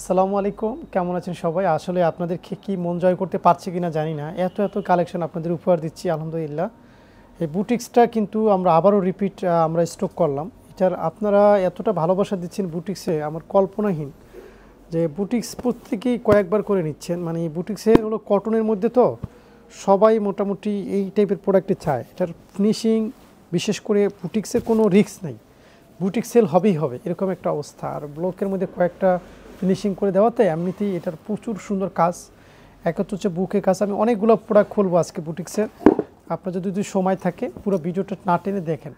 আসসালামু আলাইকুম, কেমন আছেন সবাই? আসলে আপনাদের কি মন জয় করতে পারছি কিনা জানি না, এত কালেকশন আপনাদের উপহার দিচ্ছি আলহামদুলিল্লাহ। এই বুটিক্সটা কিন্তু আমরা আবারও রিপিট আমরা স্টক করলাম। এটার আপনারা এতটা ভালোবাসা দিচ্ছেন বুটিক্সে, আমার কল্পনাহীন যে বুটিক্স প্রত্যেকেই কয়েকবার করে নিচ্ছেন। মানে বুটিক্সের হলো কটনের মধ্যে, তো সবাই মোটামুটি এই টাইপের প্রোডাক্টই চায়। এটার ফিনিশিং, বিশেষ করে বুটিক্সের কোনো রিস্ক নাই, বুটিক সেল হবেই হবে এরকম একটা অবস্থা। আর ব্লকের মধ্যে কয়েকটা ফিনিশিং করে দেওয়াতে এমনিতেই এটার প্রচুর সুন্দর কাজ। একত্র হচ্ছে বুকের কাজ। আমি অনেকগুলো প্রোডাক্ট খুলবো আজকে বুটিক্সের, আপনার যদি সময় থাকে পুরো ভিডিওটা না টেনে দেখেন,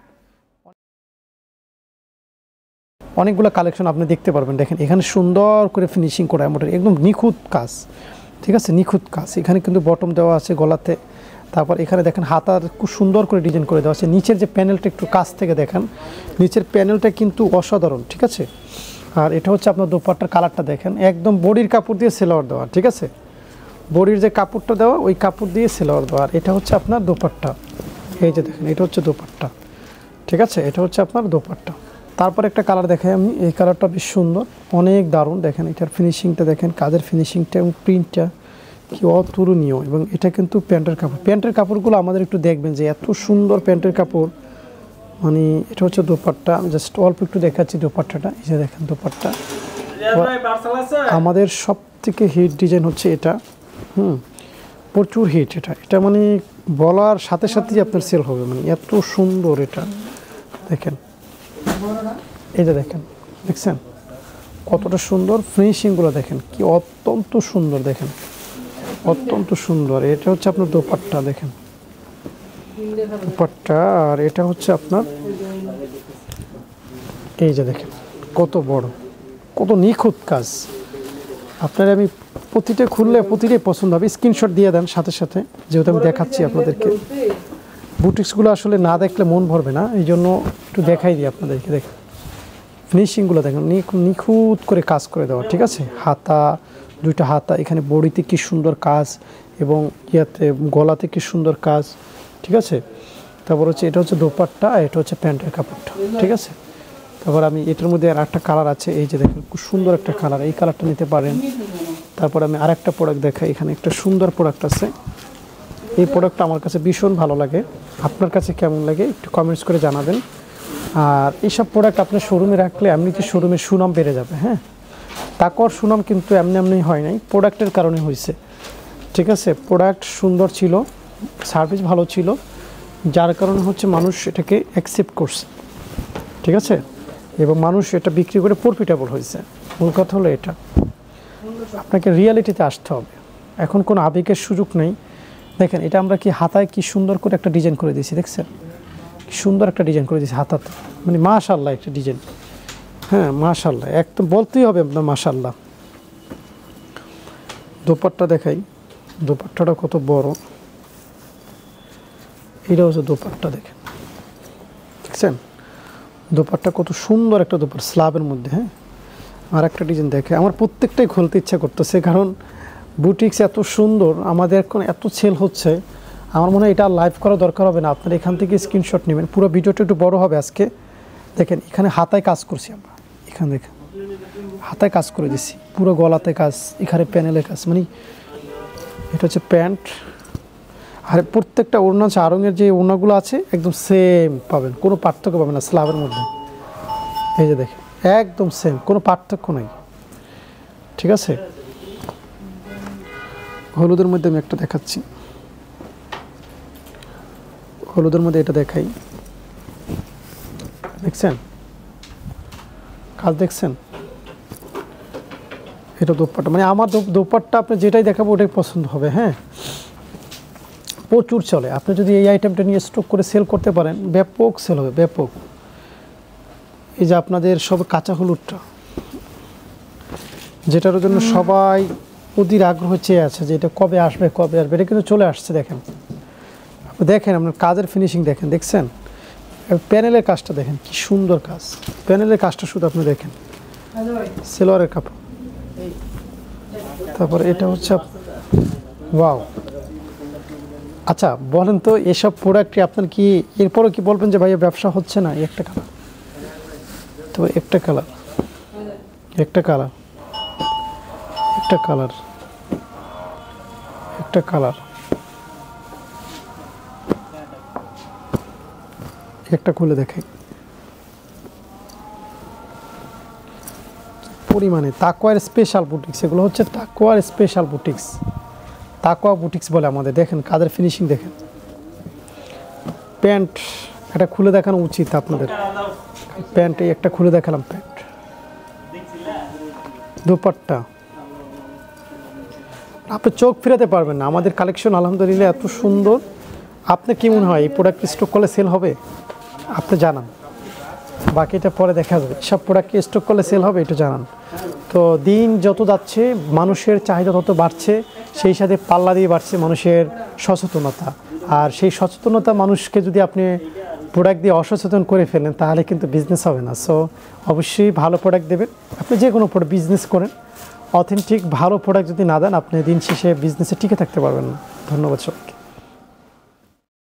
অনেকগুলো কালেকশন আপনি দেখতে পারবেন। দেখেন এখানে সুন্দর করে ফিনিশিং করা, একদম নিখুঁত কাজ, ঠিক আছে, নিখুঁত কাজ। এখানে কিন্তু বটম দেওয়া আছে গলাতে, তারপর এখানে দেখেন হাতার খুব সুন্দর করে ডিজাইন করে দেওয়া আছে। নিচের যে প্যানেলটা একটু কাছ থেকে দেখেন, নিচের প্যানেলটা কিন্তু অসাধারণ, ঠিক আছে। আর এটা হচ্ছে আপনার দোপাট্টার কালারটা দেখেন, একদম বডির কাপড় দিয়ে সেলোয়ার দেওয়া, ঠিক আছে, বডির যে কাপড়টা দেওয়া ওই কাপড় দিয়ে সেলোয়ার দেওয়া। আর এটা হচ্ছে আপনার দোপাট্টা, এই যে দেখেন এটা হচ্ছে দোপাট্টা, ঠিক আছে, এটা হচ্ছে আপনার দোপাট্টা। তারপর একটা কালার দেখাই আমি, এই কালারটা বেশ সুন্দর, অনেক দারুণ। দেখেন এটার ফিনিশিংটা দেখেন, কাজের ফিনিশিংটা এবং প্রিন্টটা কি অতুলনীয়। এবং এটা কিন্তু প্যান্টের কাপড়, প্যান্টের কাপড়গুলো আমাদের একটু দেখবেন যে এত সুন্দর প্যান্টের কাপড়। মানে এটা হচ্ছে দোপাট্টা, আমি জাস্ট অল্প একটু দেখাচ্ছি দোপাট্টাটা। এই যে দেখেন দোপাট্টা, আমাদের সব থেকে হিট ডিজাইন হচ্ছে এটা, প্রচুর হিট। এটা মানে বলার সাথে সাথেই আপনার সেল হবে, মানে এত সুন্দর এটা। দেখেন এই যে দেখেন, দেখছেন কতটা সুন্দর ফিনিশিংগুলো, দেখেন কি অত্যন্ত সুন্দর, দেখেন অত্যন্ত সুন্দর। এটা হচ্ছে আপনার দোপাট্টা, দেখেন দোপাট্টা। আর এটা হচ্ছে আপনার এই যে দেখেন কত বড়, কত নিখুঁত কাজ। আপনার আমি প্রতিটা খুললে প্রতিটাই পছন্দ হবে, স্ক্রিনশট দিয়ে দেন সাথে সাথে, যেহেতু আমি দেখাচ্ছি আপনাদেরকে। বুটিক্সগুলো আসলে না দেখলে মন ভরবে না, এই জন্য একটু দেখাই দিই আপনাদেরকে। দেখেন ফিনিশিংগুলো দেখেন, নিখুঁত করে কাজ করে দেওয়া, ঠিক আছে। হাতা, দুইটা হাতা, এখানে বডিতে কি সুন্দর কাজ, এবং ইয়াতে গলাতে কি সুন্দর কাজ, ঠিক আছে। তারপর হচ্ছে এটা হচ্ছে দোপাট্টা, এটা হচ্ছে প্যান্টের কাপড়টা, ঠিক আছে। তারপর আমি এটার মধ্যে আর একটা কালার আছে, এই যে দেখেন খুব সুন্দর একটা কালার, এই কালারটা নিতে পারেন। তারপর আমি আরেকটা প্রোডাক্ট দেখাই, এখানে একটা সুন্দর প্রোডাক্ট আছে। এই প্রোডাক্টটা আমার কাছে ভীষণ ভালো লাগে, আপনার কাছে কেমন লাগে একটু কমেন্টস করে জানাবেন। আর এইসব প্রোডাক্ট আপনার শোরুমে রাখলে এমনিতে শোরুমের সুনাম বেড়ে যাবে। হ্যাঁ, তাকর সুনাম কিন্তু এমনি হয় নাই, প্রোডাক্টের কারণে হয়েছে, ঠিক আছে। প্রোডাক্ট সুন্দর ছিল, সার্ভিস ভালো ছিল, যার কারণে হচ্ছে মানুষ এটাকে অ্যাকসেপ্ট করছে, ঠিক আছে, এবং মানুষ এটা বিক্রি করে প্রফিটেবল হয়েছে। মূল কথা হলো এটা, আপনাকে রিয়ালিটিতে আসতে হবে, এখন কোনো আবেগের সুযোগ নেই। দেখেন এটা আমরা কি হাতায় কি সুন্দর করে একটা ডিজাইন করে দিয়েছি, দেখছেন কি সুন্দর একটা ডিজাইন করে দিয়েছি হাতাতে, মানে মাশাআল্লাহ একটা ডিজাইন। হ্যাঁ মাশাআল্লাহ, একদম বলতেই হবে আপনার মাশাআল্লাহ। দোপাট্টা দেখাই, দোপাট্টাটা কত বড়, এটা হচ্ছে দোপাট্টা, দেখেন দেখছেন দোপাট্টা কত সুন্দর একটা দোপাট্টা স্ল্যাবের মধ্যে। হ্যাঁ, আর একটা ডিজাইন দেখে আমার প্রত্যেকটাই খুলতে ইচ্ছা করতেছে, কারণ বুটিক্স এত সুন্দর, আমাদের এখন এত সেল হচ্ছে, আমার মনে হয় এটা লাইভ করা দরকার হবে না, আপনারা এখান থেকে স্ক্রিনশট নেবেন। পুরো ভিডিওটা একটু বড় হবে আজকে। দেখেন এখানে হাতায় কাজ করছি আমরা, এখানে দেখেন হাতায় কাজ করে দিচ্ছি, পুরো গলাতে কাজ, এখানে প্যানেলে কাজ, মানে এটা হচ্ছে প্যান্ট। আর প্রত্যেকটা ওড়না আছে, আড়ঙের যে ওড়নাগুলো আছে একদম সেম পাবেন, কোনো পার্থক্য পাবেন না স্ল্যাবের মধ্যে। এই যে দেখেন একদম সেম, কোনো পার্থক্য নাই, ঠিক আছে। হলুদের মধ্যে আমি একটা দেখাচ্ছি, হলুদের মধ্যে এটা দেখাই, দেখছেন কাজ, দেখছেন এটা দোপাট্টা, মানে আমার দোপাট্টা আপনি যেটাই দেখাবো ওটাই পছন্দ হবে। হ্যাঁ, প্রচুর চলে, আপনি যদি এই আইটেমটা নিয়ে স্টক করে সেল করতে পারেন ব্যাপক সেল হবে, ব্যাপক। এই যে আপনাদের সব কাঁচা হলুদটা, যেটার জন্য সবাই অধীর আগ্রহ চেয়ে আছে যে এটা কবে আসবে কবে আসবে, এটা কিন্তু চলে আসছে। দেখেন আপনি, দেখেন আপনার কাজের ফিনিশিং দেখেন, দেখছেন প্যানেলের কাজটা দেখেন কি সুন্দর কাজ, প্যানেলের কাজটা শুধু আপনি দেখেন, সেলোয়ারের কাপড়। তারপর এটা হচ্ছে ওয়াও। আচ্ছা বলেন তো, এসব প্রোডাক্টে আপনার কি এরপরও কি বলবেন যে ভাইয়া ব্যবসা হচ্ছে না? একটা কালার, তো একটা কালার, একটা কালার, একটা কালার, একটা কালার, একটা খুলে দেখাই। পরিমাণে তাকওয়ার স্পেশাল বুটিক্স, এগুলো হচ্ছে তাকওয়ার স্পেশাল বুটিক্স, তাকওয়া বুটিক্স বলে আমাদের। দেখেন কাদের ফিনিশিং দেখেন। প্যান্ট এটা খুলে দেখানো উচিত আপনাদের। প্যান্ট এই একটা খুলে দেখালাম প্যান্ট। দুপাট্টা আপনি চোখ ফেরাতে পারবেন না। আমাদের কালেকশন আলহামদুলিল্লাহ এত সুন্দর। আপনার কি মনে হয় এই প্রোডাক্ট স্টক করলে সেল হবে? আপনি জানান, বাকিটা পরে দেখা যাবে। সব প্রোডাক্ট স্টক করলে সেল হবে একটু জানান। তো দিন যত যাচ্ছে মানুষের চাহিদা তত বাড়ছে, সেই সাথে পাল্লা দিয়ে বাড়ছে মানুষের সচেতনতা। আর সেই সচেতনতা মানুষকে যদি আপনি প্রোডাক্ট দিয়ে অসচেতন করে ফেলেন তাহলে কিন্তু বিজনেস হবে না। সো অবশ্যই ভালো প্রোডাক্ট দেবেন। আপনি যে কোনো বিজনেস করেন, অথেন্টিক ভালো প্রোডাক্ট যদি না দেন আপনি দিন শেষে বিজনেসে টিকে থাকতে পারবেন না। ধন্যবাদ সবাইকে।